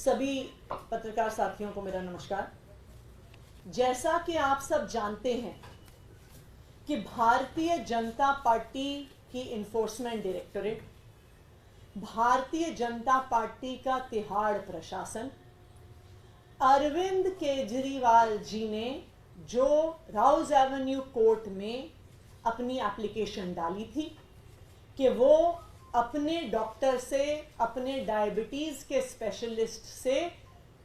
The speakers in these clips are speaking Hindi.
सभी पत्रकार साथियों को मेरा नमस्कार। जैसा कि आप सब जानते हैं कि भारतीय जनता पार्टी की enforcement directorate, Bharatiya Janata party का तिहाड़ प्रशासन अरविंद केजरीवाल जी ने जो राउज एवेन्यू कोर्ट में अपनी एप्लीकेशन डाली थी कि वो अपने डॉक्टर से, अपने डायबिटीज के स्पेशलिस्ट से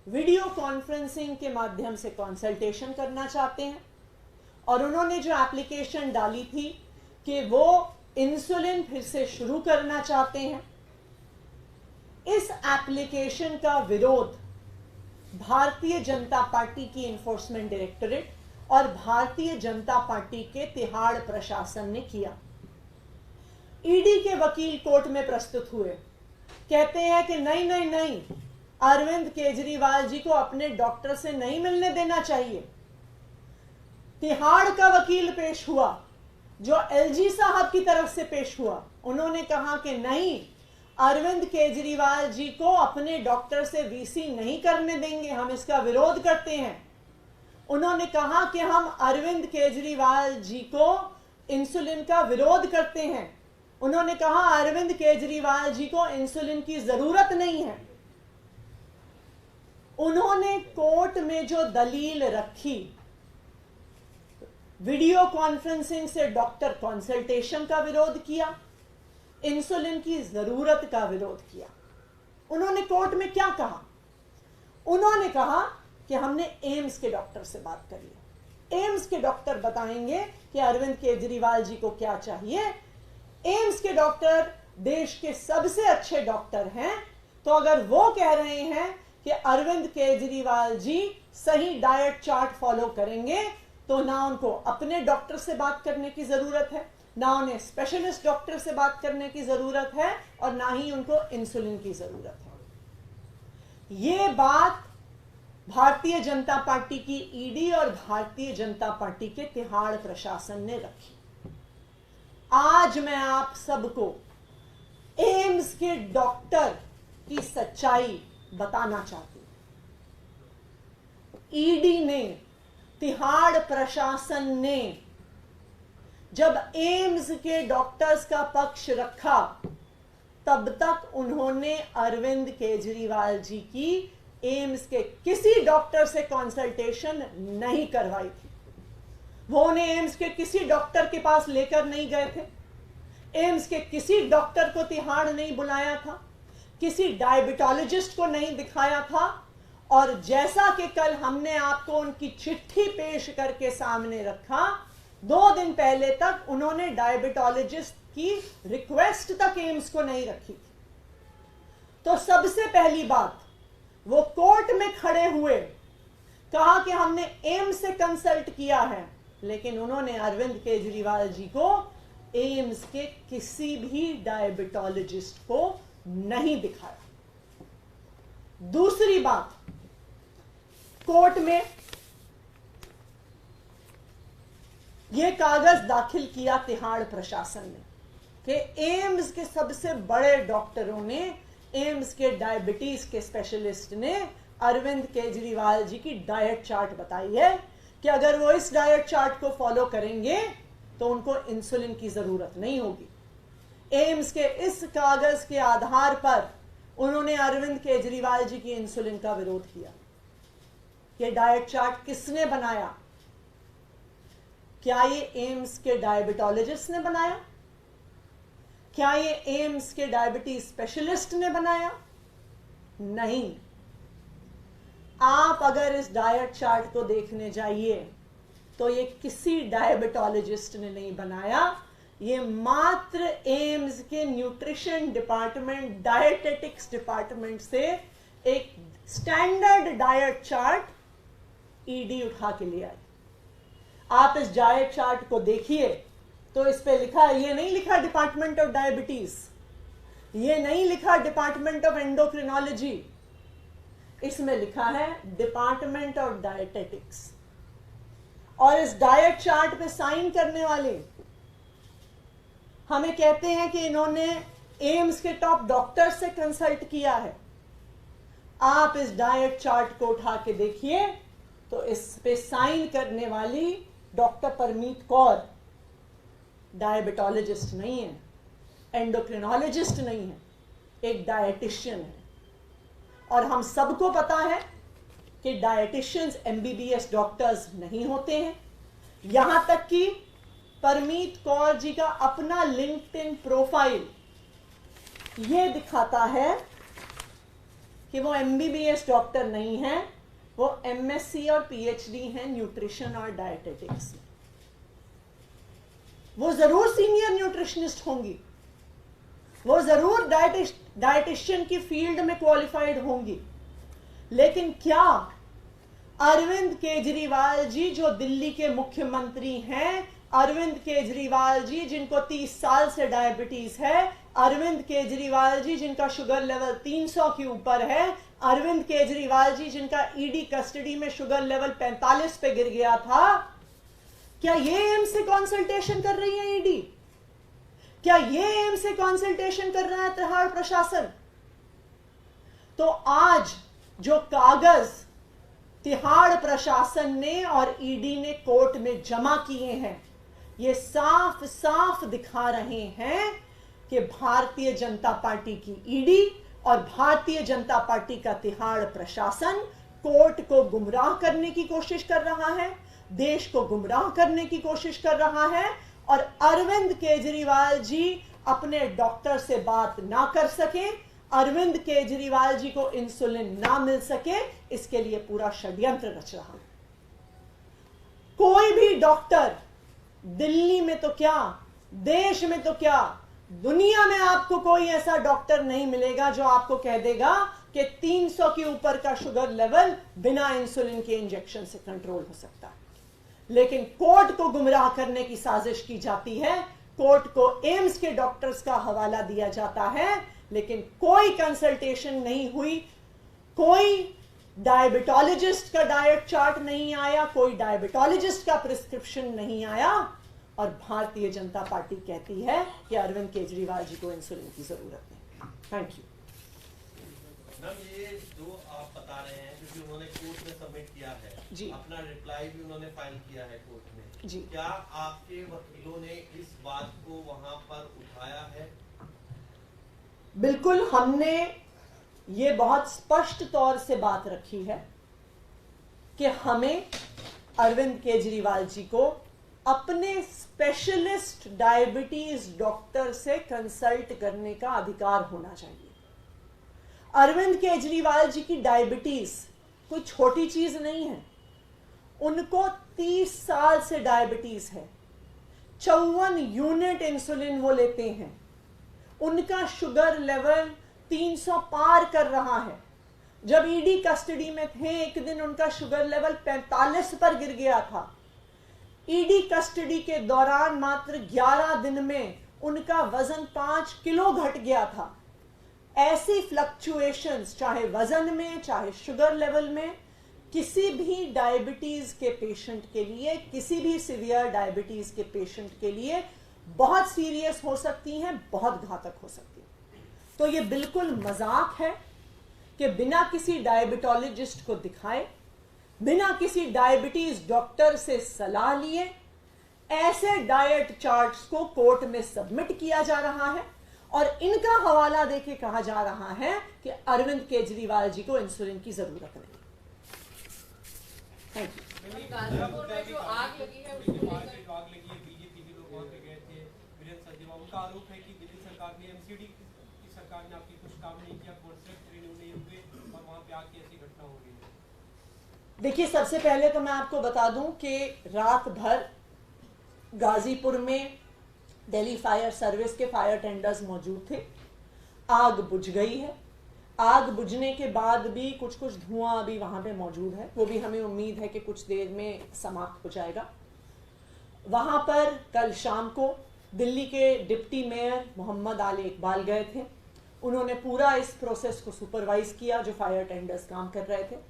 वीडियो कॉन्फ्रेंसिंग के माध्यम से कंसल्टेशन करना चाहते हैं, और उन्होंने जो एप्लीकेशन डाली थी कि वो इंसुलिन फिर से शुरू करना चाहते हैं, इस एप्लीकेशन का विरोध भारतीय जनता पार्टी की इन्फोर्समेंट डायरेक्टोरेट और भारतीय जनता पार्टी के तिहाड़ प्रशासन ने किया। ईडी के वकील कोर्ट में प्रस्तुत हुए, कहते हैं कि नहीं, अरविंद केजरीवाल जी को अपने डॉक्टर से नहीं मिलने देना चाहिए। तिहाड़ का वकील पेश हुआ जो एलजी साहब की तरफ से पेश हुआ, उन्होंने कहा कि नहीं, अरविंद केजरीवाल जी को अपने डॉक्टर से वीसी नहीं करने देंगे, हम इसका विरोध करते हैं। उन्होंने कहा कि हम अरविंद केजरीवाल जी को इंसुलिन का विरोध करते हैं। उन्होंने कहा अरविंद केजरीवाल जी को इंसुलिन की जरूरत नहीं है। उन्होंने कोर्ट में जो दलील रखी, वीडियो कॉन्फ्रेंसिंग से डॉक्टर कंसल्टेशन का विरोध किया, इंसुलिन की जरूरत का विरोध किया। उन्होंने कोर्ट में क्या कहा? उन्होंने कहा कि हमने एम्स के डॉक्टर से बात कर ली, एम्स के डॉक्टर बताएंगे कि अरविंद केजरीवाल जी को क्या चाहिए। एम्स के डॉक्टर देश के सबसे अच्छे डॉक्टर हैं, तो अगर वो कह रहे हैं कि अरविंद केजरीवाल जी सही डाइट चार्ट फॉलो करेंगे, तो ना उनको अपने डॉक्टर से बात करने की जरूरत है, ना उन्हें स्पेशलिस्ट डॉक्टर से बात करने की जरूरत है, और ना ही उनको इंसुलिन की जरूरत है। ये बात भारतीय जनता पार्टी की ईडी और भारतीय जनता पार्टी के तिहाड़ प्रशासन ने रखी। आज मैं आप सबको एम्स के डॉक्टर की सच्चाई बताना चाहती हूं। ईडी ने, तिहाड़ प्रशासन ने जब एम्स के डॉक्टर्स का पक्ष रखा, तब तक उन्होंने अरविंद केजरीवाल जी की एम्स के किसी डॉक्टर से कंसल्टेशन नहीं करवाई थी। वो उन्हें एम्स के किसी डॉक्टर के पास लेकर नहीं गए थे, एम्स के किसी डॉक्टर को तिहाड़ नहीं बुलाया था, किसी डायबिटोलॉजिस्ट को नहीं दिखाया था, और जैसा कि कल हमने आपको उनकी चिट्ठी पेश करके सामने रखा, 2 दिन पहले तक उन्होंने डायबिटोलॉजिस्ट की रिक्वेस्ट तक एम्स को नहीं रखी थी। तो सबसे पहली बात, वो कोर्ट में खड़े हुए कहा कि हमने एम्स से कंसल्ट किया है, लेकिन उन्होंने अरविंद केजरीवाल जी को एम्स के किसी भी डायबिटोलॉजिस्ट को नहीं दिखाया। दूसरी बात, कोर्ट में यह कागज दाखिल किया तिहाड़ प्रशासन ने कि एम्स के सबसे बड़े डॉक्टरों ने, एम्स के डायबिटीज के स्पेशलिस्ट ने अरविंद केजरीवाल जी की डाइट चार्ट बताई है कि अगर वो इस डाइट चार्ट को फॉलो करेंगे तो उनको इंसुलिन की जरूरत नहीं होगी। एम्स के इस कागज के आधार पर उन्होंने अरविंद केजरीवाल जी की इंसुलिन का विरोध किया। ये डाइट चार्ट किसने बनाया? क्या ये एम्स के डायबिटोलॉजिस्ट ने बनाया? क्या ये एम्स के डायबिटीज स्पेशलिस्ट ने बनाया? नहीं। आप अगर इस डाइट चार्ट को देखने जाइए तो ये किसी डायबिटोलॉजिस्ट ने नहीं बनाया, ये मात्र एम्स के न्यूट्रिशन डिपार्टमेंट, डायटेटिक्स डिपार्टमेंट से एक स्टैंडर्ड डाइट चार्ट ईडी उठा के ले आई। आप इस डाइट चार्ट को देखिए तो इस पे लिखा है, ये नहीं लिखा डिपार्टमेंट ऑफ डायबिटीज, ये नहीं लिखा डिपार्टमेंट ऑफ एंडोक्रिनोलॉजी, इसमें लिखा है डिपार्टमेंट ऑफ डायटेटिक्स। और इस डाइट चार्ट पे साइन करने वाले हमें कहते हैं कि इन्होंने एम्स के टॉप डॉक्टर से कंसल्ट किया है। आप इस डाइट चार्ट को उठा के देखिए तो इस पे साइन करने वाली डॉक्टर परमीत कौर डायबिटोलॉजिस्ट नहीं है, एंडोक्रिनोलॉजिस्ट नहीं है, एक डायटिशियन है। और हम सबको पता है कि डायटिशियंस एमबीबीएस डॉक्टर्स नहीं होते हैं। यहां तक कि परमीत कौर जी का अपना लिंक्डइन प्रोफाइल यह दिखाता है कि वो एमबीबीएस डॉक्टर नहीं है, वो एमएससी और पीएचडी हैं न्यूट्रिशन और डायटेटिक्स में। वो जरूर सीनियर न्यूट्रिशनिस्ट होंगी, वो जरूर डायटिशियन की फील्ड में क्वालिफाइड होंगी, लेकिन क्या अरविंद केजरीवाल जी जो दिल्ली के मुख्यमंत्री हैं, अरविंद केजरीवाल जी जिनको 30 साल से डायबिटीज है, अरविंद केजरीवाल जी जिनका शुगर लेवल 300 के ऊपर है, अरविंद केजरीवाल जी जिनका ईडी कस्टडी में शुगर लेवल 45 पे गिर गया था, क्या ये एम्स से कंसल्टेशन कर रही है ईडी? क्या ये एम्स से कंसल्टेशन कर रहा है तिहाड़ प्रशासन? तो आज जो कागज तिहाड़ प्रशासन ने और ईडी ने कोर्ट में जमा किए हैं, ये साफ साफ दिखा रहे हैं कि भारतीय जनता पार्टी की ईडी और भारतीय जनता पार्टी का तिहाड़ प्रशासन कोर्ट को गुमराह करने की कोशिश कर रहा है, देश को गुमराह करने की कोशिश कर रहा है। और अरविंद केजरीवाल जी अपने डॉक्टर से बात ना कर सके, अरविंद केजरीवाल जी को इंसुलिन ना मिल सके, इसके लिए पूरा षड्यंत्र रच रहा है। कोई भी डॉक्टर दिल्ली में तो क्या, देश में तो क्या, दुनिया में आपको कोई ऐसा डॉक्टर नहीं मिलेगा जो आपको कह देगा कि 300 के ऊपर का शुगर लेवल बिना इंसुलिन के इंजेक्शन से कंट्रोल हो सकता है। लेकिन कोर्ट को गुमराह करने की साजिश की जाती है, कोर्ट को एम्स के डॉक्टर्स का हवाला दिया जाता है, लेकिन कोई कंसल्टेशन नहीं हुई, कोई डायबिटोलॉजिस्ट का डाइट चार्ट नहीं आया, कोई डायबिटोलॉजिस्ट का प्रिस्क्रिप्शन नहीं आया, और भारतीय जनता पार्टी कहती है कि अरविंद केजरीवाल जी को इंसुलिन की जरूरत नहीं। Thank you ma'am. ये जो आप बता रहे हैं, क्योंकि उन्होंने कोर्ट में सबमिट किया है जी, अपना रिप्लाई भी उन्होंने फाइल किया है कोर्ट में जी, क्या आपके वकीलों ने इस बात को वहां पर उठाया है? बिल्कुल, हमने ये बहुत स्पष्ट तौर से बात रखी है कि हमें अरविंद केजरीवाल जी को अपने स्पेशलिस्ट डायबिटीज डॉक्टर से कंसल्ट करने का अधिकार होना चाहिए। अरविंद केजरीवाल जी की डायबिटीज कोई छोटी चीज नहीं है, उनको 30 साल से डायबिटीज है, 54 यूनिट इंसुलिन वो लेते हैं, उनका शुगर लेवल 300 पार कर रहा है। जब ईडी कस्टडी में थे एक दिन उनका शुगर लेवल 45 पर गिर गया था। ईडी कस्टडी के दौरान मात्र 11 दिन में उनका वजन 5 किलो घट गया था। ऐसी फ्लक्चुएशंस चाहे वजन में चाहे शुगर लेवल में किसी भी डायबिटीज के पेशेंट के लिए, किसी भी सीवियर डायबिटीज के पेशेंट के लिए बहुत सीरियस हो सकती हैं, बहुत घातक हो सकती हैं। तो ये बिल्कुल मजाक है कि बिना किसी डायबिटोलॉजिस्ट को दिखाए, बिना किसी डायबिटीज डॉक्टर से सलाह लिए ऐसे डाइट चार्ट्स को कोर्ट में सबमिट किया जा रहा है और इनका हवाला देके कहा जा रहा है कि अरविंद केजरीवाल जी को इंसुलिन की जरूरत नहीं। Thank you. कानपुर में जो आग लगी है उसको लेकर आग लगी है, बीजेपी के लोग वहां पे गए थे, वीरेंद्र सचदेवा, उनका आरोप है कि दिल्ली सरकार ने, एमसीडी की सरकार ने आपकी कुछ काम नहीं किया, कॉन्ट्रैक्ट रिन्यू नहीं हुए और वहां पे आके ऐसी घटना हो गई है। देखिए, सबसे पहले तो मैं आपको बता दूं कि रात भर गाजीपुर में दिल्ली फायर सर्विस के फायर टेंडर्स मौजूद थे। आग बुझ गई है। आग बुझने के बाद भी कुछ कुछ धुआं अभी वहां पे मौजूद है, वो भी हमें उम्मीद है कि कुछ देर में समाप्त हो जाएगा। वहां पर कल शाम को दिल्ली के डिप्टी मेयर मोहम्मद आली इकबाल गए थे। उन्होंने पूरा इस प्रोसेस को सुपरवाइज किया जो फायर टेंडर्स काम कर रहे थे।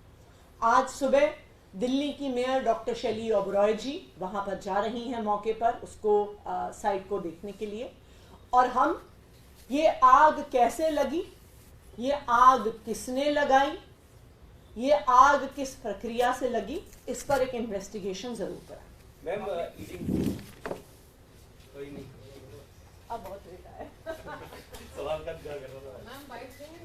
आज सुबह दिल्ली की मेयर डॉक्टर शैली ओबरॉय जी वहां पर जा रही हैं मौके पर, उसको साइट को देखने के लिए। और हम ये आग कैसे लगी, ये आग किसने लगाई, ये आग किस प्रक्रिया से लगी, इस पर एक इन्वेस्टिगेशन जरूर करा। मैम कोई नहीं, अब बहुत बेटा है। सवाल का इंतजार कर रहा था। मैम बाइट देंगे